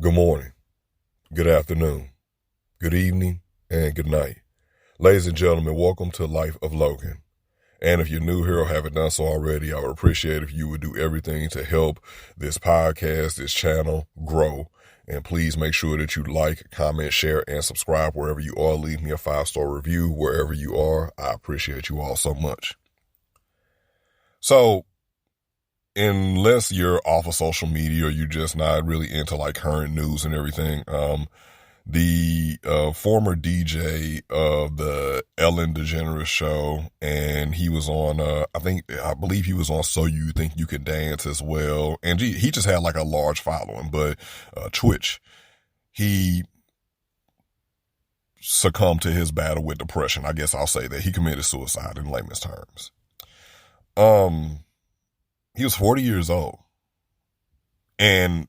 Good morning, good afternoon, good evening, and good night. Ladies and gentlemen, welcome to Life of Logan. And if you're new here or haven't done so already, I would appreciate if you would do everything to help this podcast, this channel grow. And please make sure that you like, comment, share, and subscribe wherever you are. Leave me a 5-star review wherever you are. I appreciate you all so much. So, unless you're off of social media or you're just not really into like current news and everything, the former DJ of the Ellen DeGeneres show, and he was on, I believe he was on So You Think You Can Dance as well, and he just had like a large following, but Twitch, he succumbed to his battle with depression. I guess I'll say that he committed suicide in layman's terms. He was 40 years old, and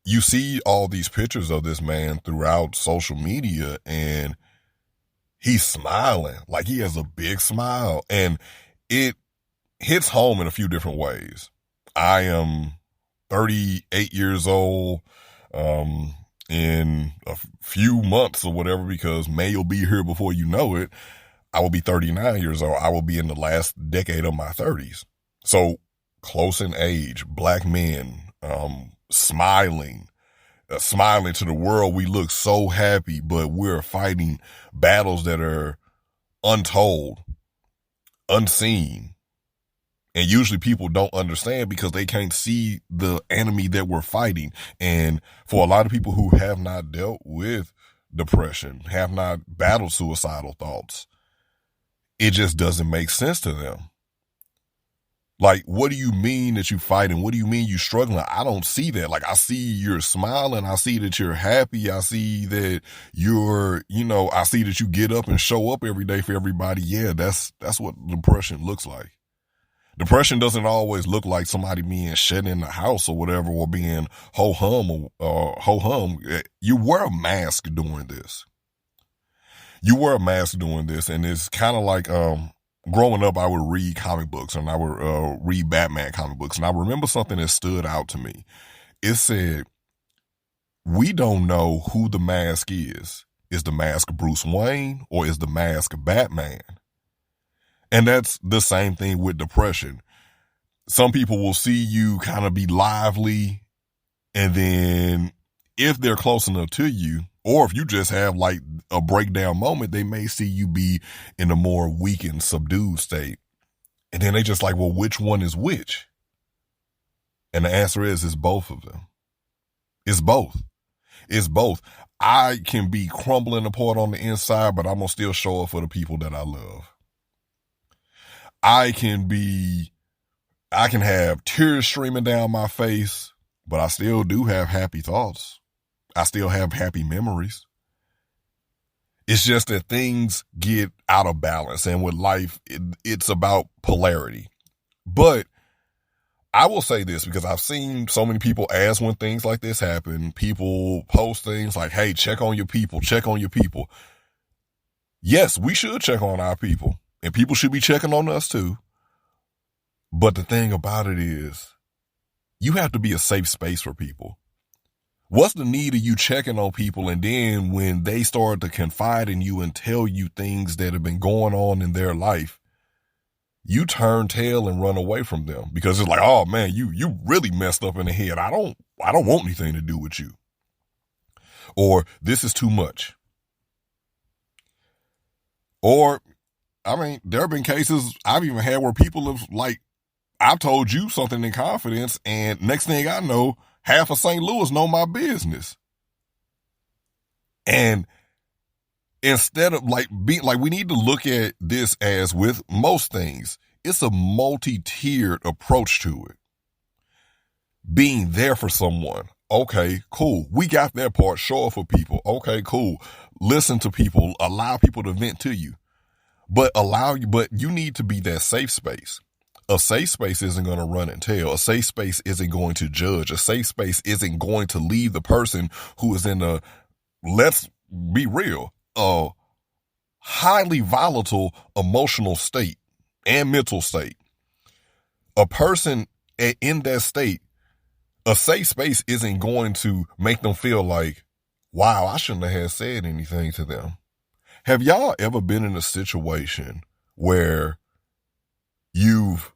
you see all these pictures of this man throughout social media, and he's smiling. Like, he has a big smile, and it hits home in a few different ways. I am 38 years old, in a few months or whatever, because May will be here before you know it. I will be 39 years old. I will be in the last decade of my 30s. So close in age, black men, smiling to the world. We look so happy, but we're fighting battles that are untold, unseen. And usually people don't understand because they can't see the enemy that we're fighting. And for a lot of people who have not dealt with depression, have not battled suicidal thoughts, it just doesn't make sense to them. Like, what do you mean that you fighting? What do you mean you struggling? I don't see that. Like, I see you're smiling. I see that you're happy. I see that I see that you get up and show up every day for everybody. Yeah, that's what depression looks like. Depression doesn't always look like somebody being shut in the house or whatever, or being ho-hum or ho-hum. You wear a mask doing this. And it's kind of like, growing up, I would read comic books, and I would read Batman comic books. And I remember something that stood out to me. It said, we don't know who the mask is. Is the mask Bruce Wayne, or is the mask Batman? And that's the same thing with depression. Some people will see you kind of be lively, and then if they're close enough to you, or if you just have like a breakdown moment, they may see you be in a more weakened, subdued state. And then they just like, well, which one is which? And the answer is, it's both of them. It's both. It's both. I can be crumbling apart on the inside, but I'm going to still show up for the people that I love. I can have tears streaming down my face, but I still do have happy thoughts. I still have happy memories. It's just that things get out of balance. And with life, it's about polarity. But I will say this, because I've seen so many people ask when things like this happen. People post things like, hey, check on your people, check on your people. Yes, we should check on our people, and people should be checking on us too. But the thing about it is, you have to be a safe space for people. What's the need of you checking on people, and then when they start to confide in you and tell you things that have been going on in their life, you turn tail and run away from them because it's like, oh man, you really messed up in the head. I don't want anything to do with you. Or this is too much. Or, I mean, there have been cases I've even had where people have, like, I've told you something in confidence, and next thing I know, half of St. Louis know my business. And instead of we need to look at this as with most things, it's a multi-tiered approach to it. Being there for someone. Okay, cool. We got that part. Show up for people. Okay, cool. Listen to people. Allow people to vent to you. But you need to be that safe space. A safe space isn't going to run and tell. A safe space isn't going to judge. A safe space isn't going to leave the person who is in a, let's be real, a highly volatile emotional state and mental state. A person in that state, A safe space isn't going to make them feel like, wow, I shouldn't have said anything to them. Have y'all ever been in a situation where you've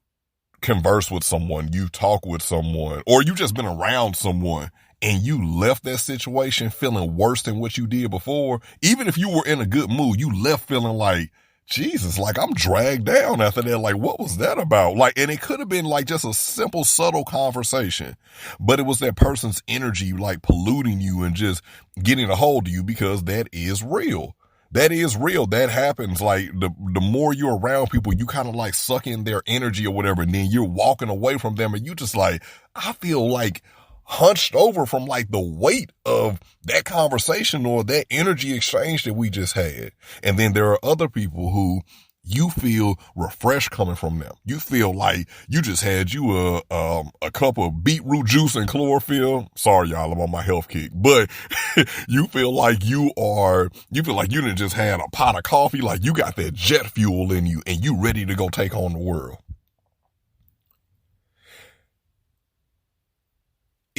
conversed with someone, you talk with someone, or you just been around someone and you left that situation feeling worse than what you did before? Even if you were in a good mood, you left feeling like, Jesus, like I'm dragged down after that. Like, what was that about? Like, and it could have been like just a simple, subtle conversation, but it was that person's energy like polluting you and just getting a hold of you, because that is real. That is real. That happens. Like the more you're around people, you kind of like suck in their energy or whatever. And then you're walking away from them and you just like, I feel like hunched over from like the weight of that conversation or that energy exchange that we just had. And then there are other people who you feel refreshed coming from them. You feel like you just had you a cup of beetroot juice and chlorophyll. Sorry, y'all, I'm on my health kick, but you feel like you done just had a pot of coffee, like you got that jet fuel in you and you ready to go take on the world.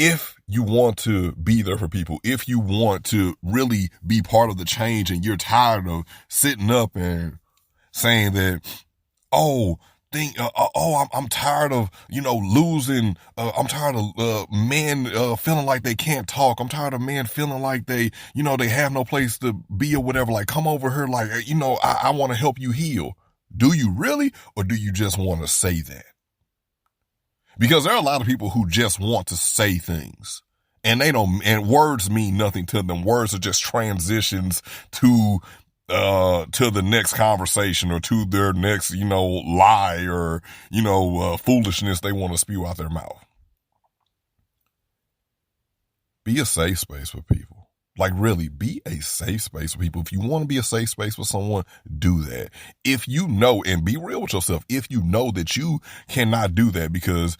If you want to be there for people, if you want to really be part of the change and you're tired of sitting up and saying that, I'm tired of, losing. I'm tired of men feeling like they can't talk. I'm tired of men feeling like they have no place to be or whatever. Like, come over here. Like, I want to help you heal. Do you really? Or do you just want to say that? Because there are a lot of people who just want to say things and and words mean nothing to them. Words are just transitions to the next conversation or to their next, lie or, foolishness they want to spew out their mouth. Be a safe space for people. Like, really, be a safe space for people. If you want to be a safe space for someone, do that. If you know, and be real with yourself, if you know that you cannot do that because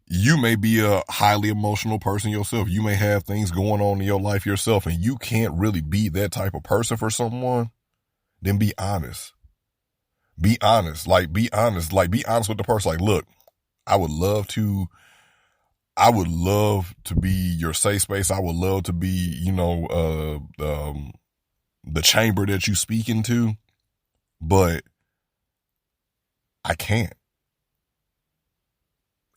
you may be a highly emotional person yourself, you may have things going on in your life yourself, and you can't really be that type of person for someone, then be honest. Be honest. Like, be honest. Like, be honest with the person. Like, look, I would love to be your safe space. I would love to be, the chamber that you speak into, but I can't.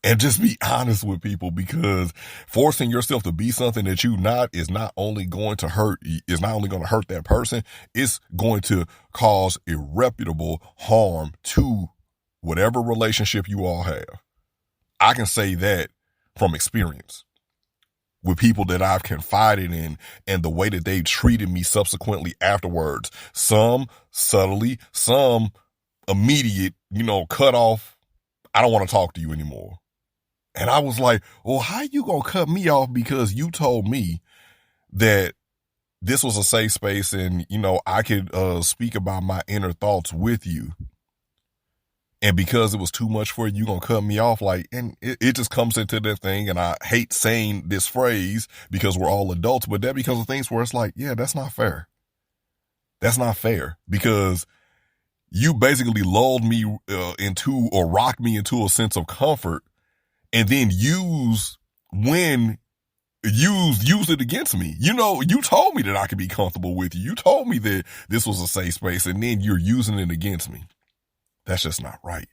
And just be honest with people, because forcing yourself to be something that you're not is not only going to hurt that person, it's going to cause irreparable harm to whatever relationship you all have. I can say that from experience with people that I've confided in and the way that they treated me subsequently afterwards. Some subtly, some immediate, cut off. I don't want to talk to you anymore. And I was like, well, how you gonna cut me off because you told me that this was a safe space and, I could speak about my inner thoughts with you. And because it was too much for you, gonna cut me off. Like, and it just comes into that thing. And I hate saying this phrase because we're all adults, but that because of things where it's like, yeah, that's not fair. That's not fair, because you basically lulled me into or rocked me into a sense of comfort, and then use it against me. You told me that I could be comfortable with you. You told me that this was a safe space, and then you're using it against me. That's just not right.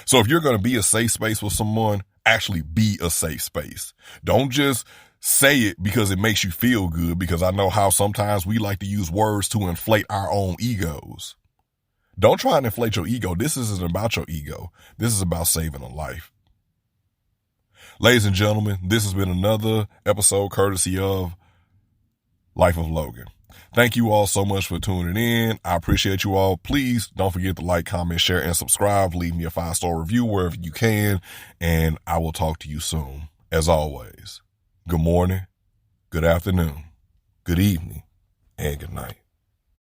So if you're going to be a safe space with someone, actually be a safe space. Don't just say it because it makes you feel good, because I know how sometimes we like to use words to inflate our own egos. Don't try and inflate your ego. This isn't about your ego. This is about saving a life. Ladies and gentlemen, this has been another episode courtesy of Life of Logan. Thank you all so much for tuning in. I appreciate you all. Please don't forget to like, comment, share, and subscribe. Leave me a 5-star review wherever you can, and I will talk to you soon. As always, good morning, good afternoon, good evening, and good night.